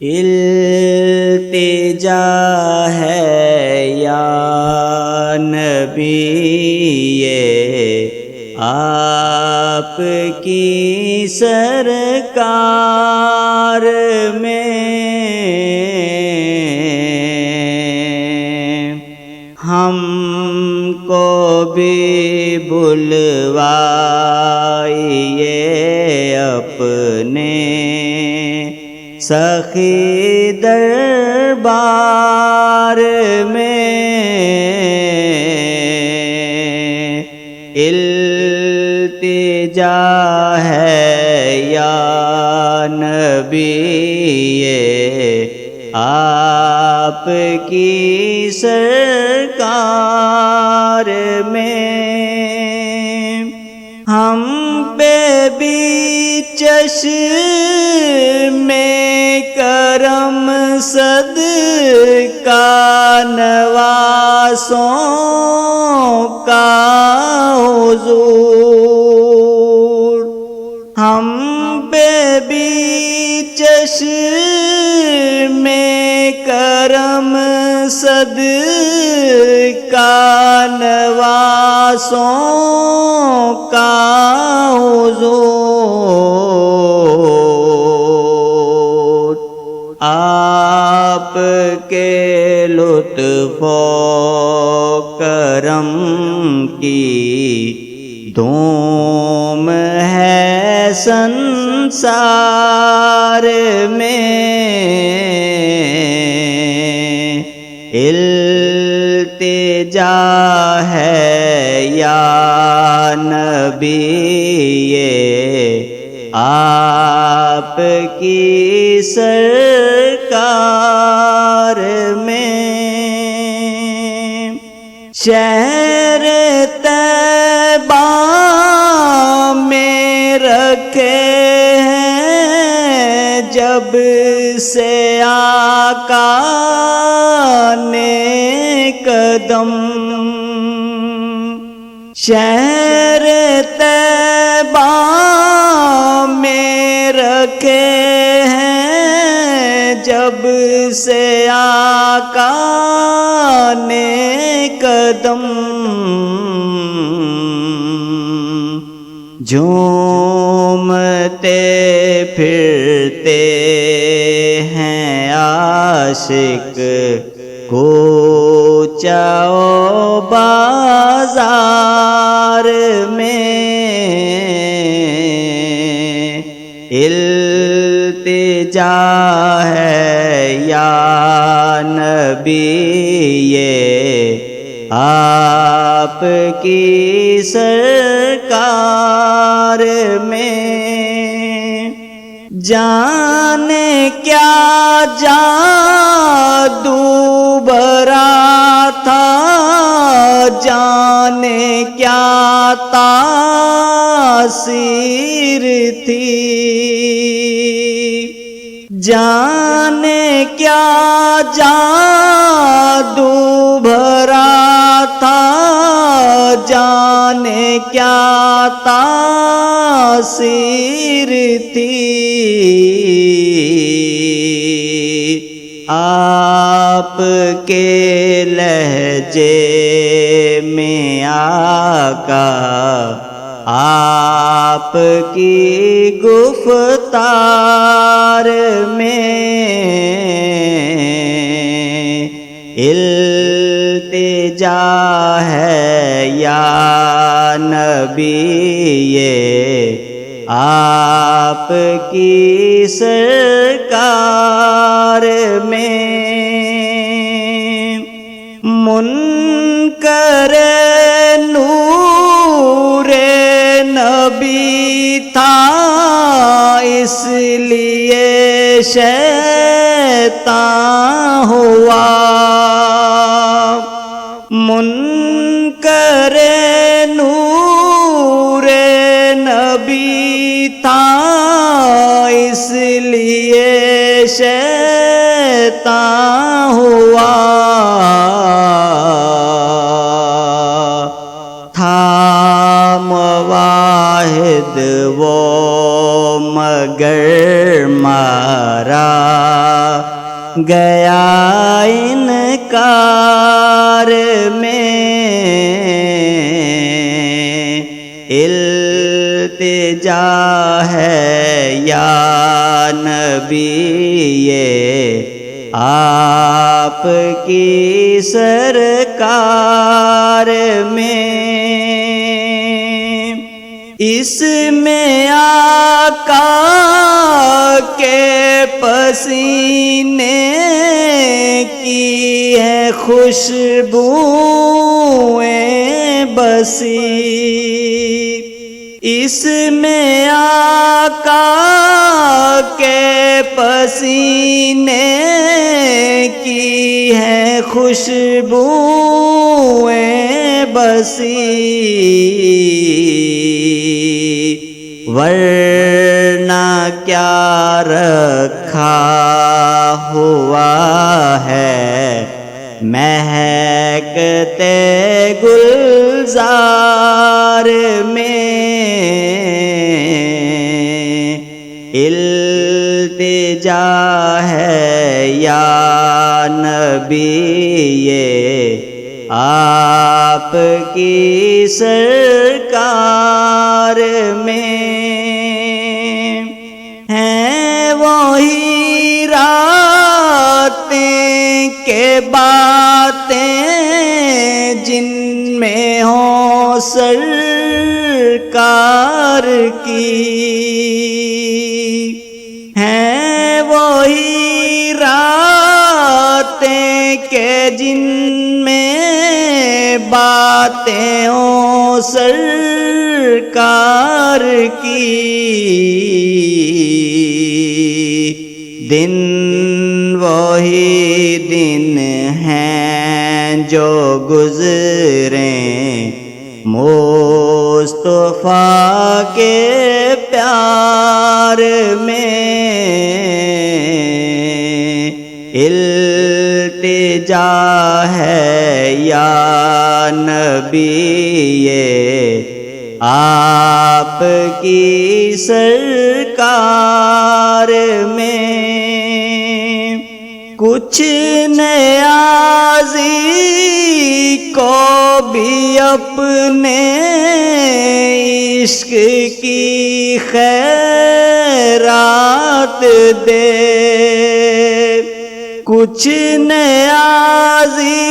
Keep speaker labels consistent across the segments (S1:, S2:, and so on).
S1: التجا ہے یا نبی آپ کی سرکار میں ہم کو بھی بلوائیے اپنے سخی دربار میں التجا ہے یا نبی آپ کی سرکار میں ہم پہ بھی چشم کرم صدقہ نواسوں کا حضور ہم پہ بھی چشم کرم صدقہ نواسوں کا حضور آپ کے لطف و کرم کی دھوم ہے سنسار میں التجا ہے یا نبی آپ کی سرکار میں شہر طیبہ میں رکھے ہیں جب سے آقا نے قدم شہر طیبہ میں رکھے ہیں جب سے آقا نے قدم جھومتے پھرتے ہیں عاشق کوچہ و بازار میں التجا ہے یا نبی آپ کی سرکار میں جانے کیا جادو بھرا تھا جانے کیا تاثیر تھی جانے کیا جادو بھرا تھا جانے کیا تاثیر تھی آپ کے لہجے میں آقا آپ کی گفتار میں التجا ہے یا نبی آپ کی سرکار میں منکر نور نبی تھا اس لیے شیطان ہوا منکر نور نبی تھا اس لیے شیطان ہوا تھا مواحد وہ مگر مارا گیا انکار میں، التجا ہے یا نبی آپ کی سرکار میں، اس میں آقا کے پسینے کی ہے خوشبوئیں بسی، اس میں آقا کے پسینے کی ہے خوشبوئیں بسی، ورنہ کیا رکھا ہوا ہے مہکتے گلزار میں، التجا ہے یا نبی آپ کی سرکار میں، ہیں وہی راتیں کہ باتیں جن میں ہوں سرکار کی، ہیں وہی راتیں کہ جن میں باتیں ہوں سرکار کی، دن وہی دن ہیں جو گزریں مصطفیٰ کے پیار میں، التجا ہے یا نبی آپ کی سرکار میں، کچھ نیازی کو بھی اپنے عشق کی خیرات دے، کچھ نیازی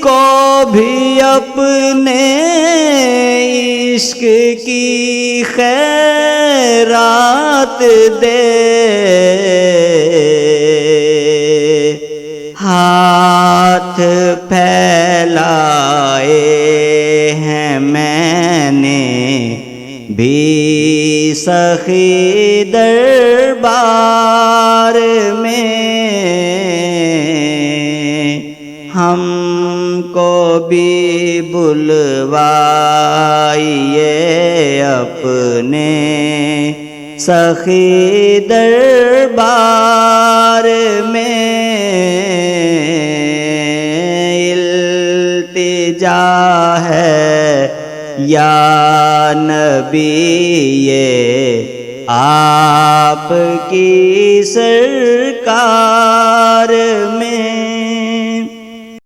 S1: کو بھی اپنے عشق کی خیرات دے، ہاتھ پھیلائے ہیں میں نے بھی سخی دربار میں، ہم کو بھی بلوائیے اپنے سخی دربار میں، التجا ہے یا نبی آپ کی سرکار میں۔